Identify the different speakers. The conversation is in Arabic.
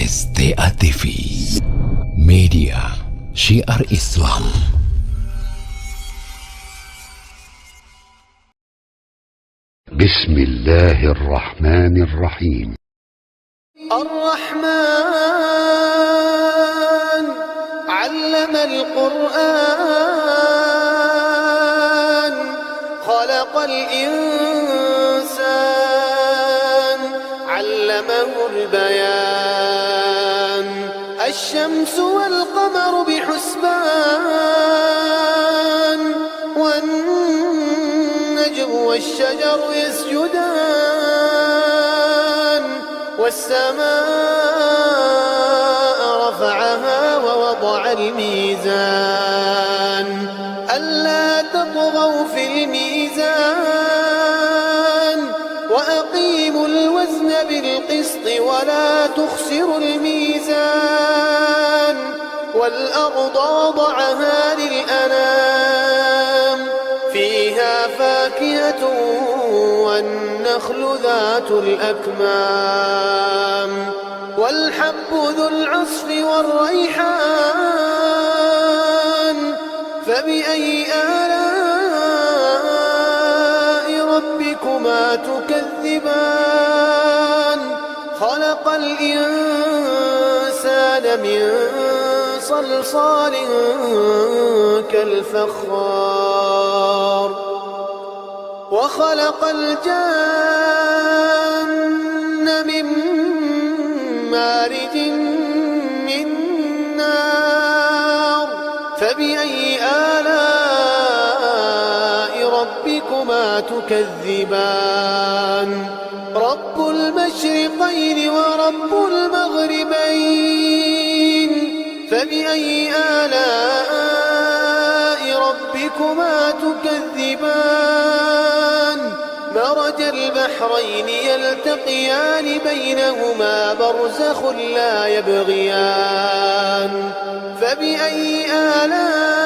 Speaker 1: STA TV, media syiar Islam.
Speaker 2: بسم الله الرحمن الرحيم.
Speaker 3: الرحمن علم القرآن خلق الإنسان علمه البيان الشمس والقمر بحسبان والنجم والشجر يسجدان والسماء رفعها ووضع الميزان ألا تطغوا في الميزان وأقيموا الوزن بالقسط ولا تخسروا الميزان والأرض وضعها للأنام فيها فاكهة والنخل ذات الأكمام والحب ذو العصف والريحان فبأي آلاء ربكما تكذبان خلق الإنسان من صلصال كالفخار وخلق الجن من مارج من نار فبأي آلاء ربكما تكذبان رب المشرقين ورب المغربين فبأي آلاء ربكما تكذبان مرج البحرين يلتقيان بينهما برزخ لا يبغيان فبأي آلاء